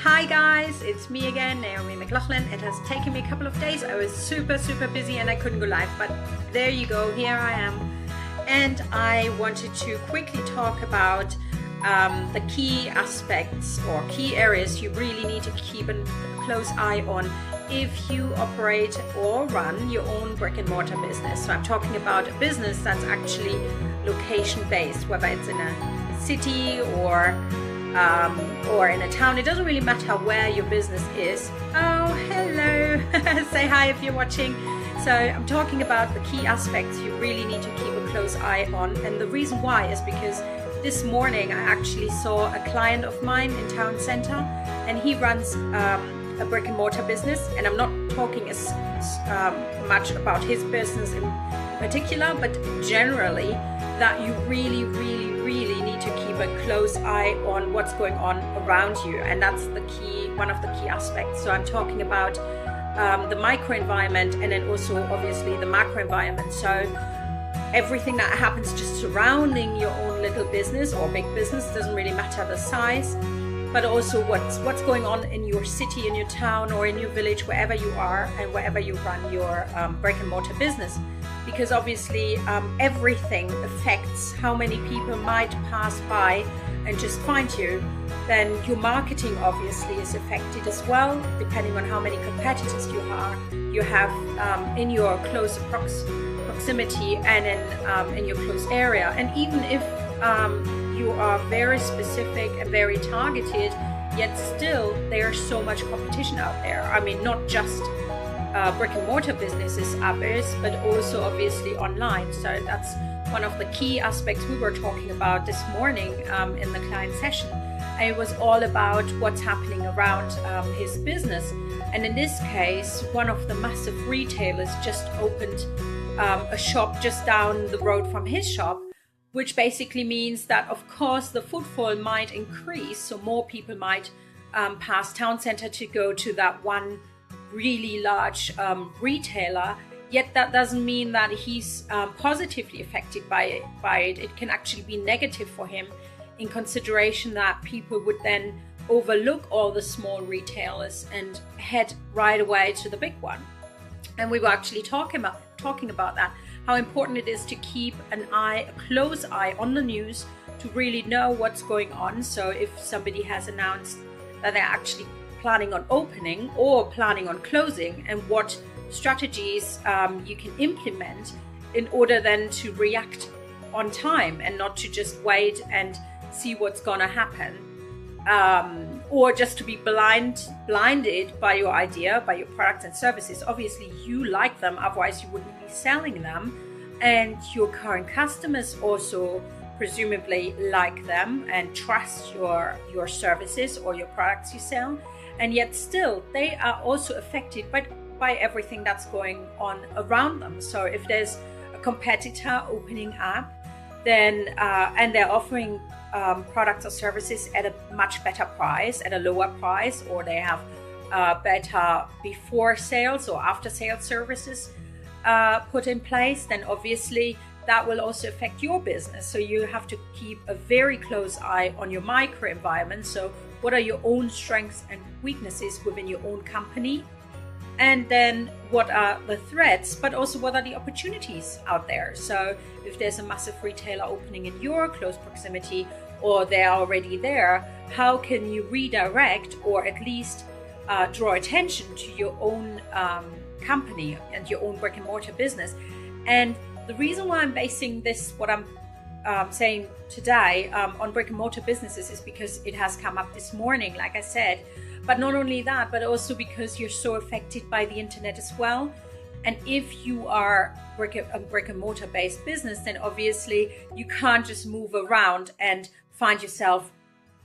Hi guys, it's me again, Naomi Mc Laughlan. It has taken me a couple of days. I was super busy and I couldn't go live, but there you go, here I am. And I wanted to quickly talk about the key aspects or key areas you really need to keep a close eye on if you operate or run your own brick and mortar business. So I'm talking about a business that's actually location based, whether it's in a city or in a town. It doesn't really matter where your business is. Oh, hello. Say hi if you're watching. So I'm talking about the key aspects you really need to keep a close eye on. And the reason why is because this morning I actually saw a client of mine in town center, and he runs a brick and mortar business. And I'm not talking as much about his business in particular, but generally that you really need to keep a close eye on what's going on around you. And that's the key, one of the key aspects. So I'm talking about the micro environment, and then also obviously the macro environment. So everything that happens just surrounding your own little business or big business, doesn't really matter the size, but also what's going on in your city, in your town, or in your village, wherever you are and wherever you run your brick and mortar business. Because obviously everything affects how many people might pass by and just find you. Then your marketing obviously is affected as well, depending on how many competitors you have in your close proximity and in your close area. And even if you are very specific and very targeted, yet still there's so much competition out there. I mean, not just brick and mortar businesses, others, but also obviously online. So that's one of the key aspects we were talking about this morning in the client session. And it was all about what's happening around his business. And in this case, one of the massive retailers just opened a shop just down the road from his shop, which basically means that of course the footfall might increase, so more people might pass town center to go to that one really large retailer. Yet that doesn't mean that he's positively affected by it. It can actually be negative for him, in consideration that people would then overlook all the small retailers and head right away to the big one. And we were actually talking about that, how important it is to keep a close eye on the news to really know what's going on. So if somebody has announced that they're actually planning on opening or planning on closing, and what strategies you can implement in order then to react on time and not to just wait and see what's gonna happen, or just to be blinded by your idea, by your products and services. Obviously you like them, otherwise you wouldn't be selling them, and your current customers also presumably like them and trust your services or your products you sell. And yet still they are also affected by everything that's going on around them. So if there's a competitor opening up, then and they're offering products or services at a much better price, at a lower price, or they have better before sales or after sales services put in place, then obviously that will also affect your business. So you have to keep a very close eye on your micro environment. So what are your own strengths and weaknesses within your own company? And then what are the threats, but also what are the opportunities out there? So if there's a massive retailer opening in your close proximity, or they're already there, how can you redirect or at least draw attention to your own company and your own brick and mortar business? And the reason why I'm basing this, what I'm saying today, on brick and mortar businesses is because it has come up this morning, like I said. But not only that, but also because you're so affected by the internet as well. And if you are a brick and mortar based business, then obviously you can't just move around and find yourself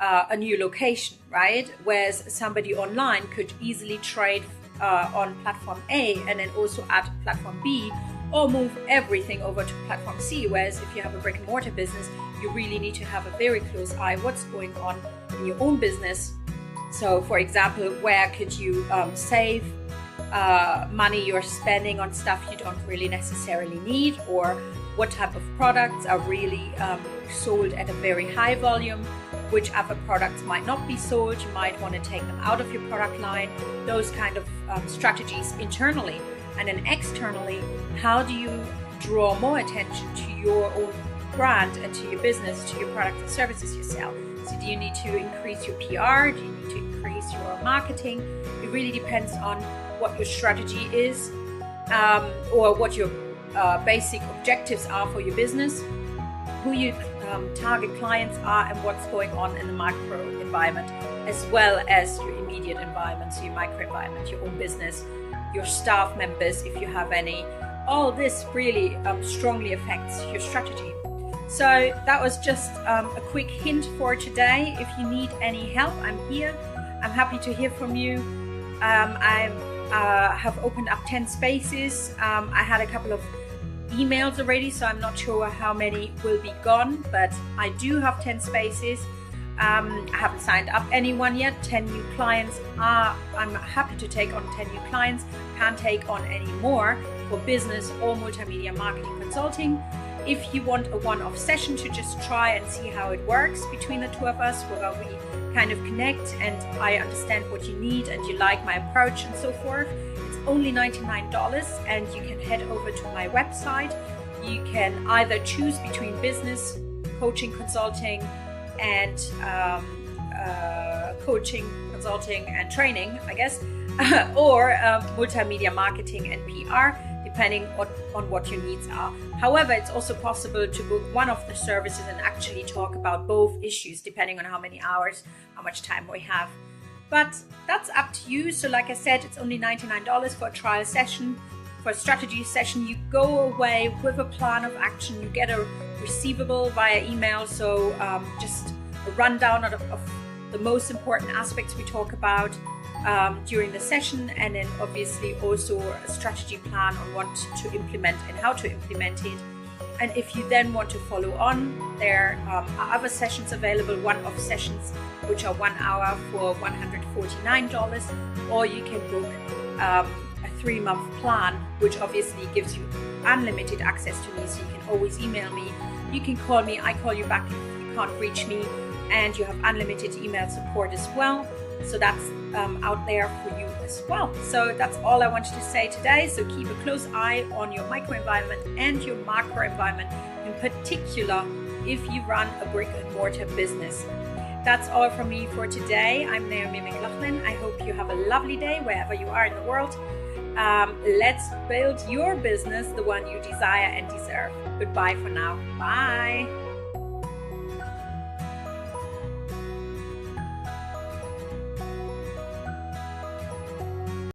a new location, right? Whereas somebody online could easily trade on platform A and then also add platform B, or move everything over to platform C. Whereas if you have a brick and mortar business, you really need to have a very close eye what's going on in your own business. So for example, where could you save money you're spending on stuff you don't really necessarily need, or what type of products are really sold at a very high volume, which other products might not be sold. You might want to take them out of your product line, those kind of strategies internally. And then externally, how do you draw more attention to your own brand and to your business, to your products and services you sell? So do you need to increase your PR? Do you need to increase your marketing? It really depends on what your strategy is, or what your basic objectives are for your business, who your target clients are, and what's going on in the macro environment, as well as your immediate environment, so your micro environment, your own business, your staff members, if you have any. All this really strongly affects your strategy. So that was just a quick hint for today. If you need any help, I'm here. I'm happy to hear from you. I have opened up 10 spaces. I had a couple of emails already, so I'm not sure how many will be gone, but I do have 10 spaces. I haven't signed up anyone yet. 10 new clients I'm happy to take on 10 new clients. Can't take on any more for business or multimedia marketing consulting. If you want a one-off session to just try and see how it works between the two of us, where we kind of connect and I understand what you need and you like my approach and so forth, it's only $99, and you can head over to my website. You can either choose between business, coaching, consulting, and training, I guess, or multimedia marketing and PR, depending on what your needs are. However, it's also possible to book one of the services and actually talk about both issues, depending on how many hours, how much time we have. But that's up to you. So like I said, it's only $99 for a trial session. For a strategy session, you go away with a plan of action. You get a receivable via email. So just a rundown of the most important aspects we talk about during the session, and then obviously also a strategy plan on what to implement and how to implement it. And if you then want to follow on, there are other sessions available, one-off sessions, which are 1 hour for $149, or you can book a 3-month plan, which obviously gives you unlimited access to me, so you can always email me, you can call me, I call you back if you can't reach me, and you have unlimited email support as well. So that's out there for you as well. So that's all I wanted to say today. So keep a close eye on your microenvironment and your macro environment, in particular if you run a brick and mortar business. That's all from me for today. I'm Naomi Mc Laughlan. I hope you have a lovely day wherever you are in the world. Let's build your business the one you desire and deserve. Goodbye for now. Bye.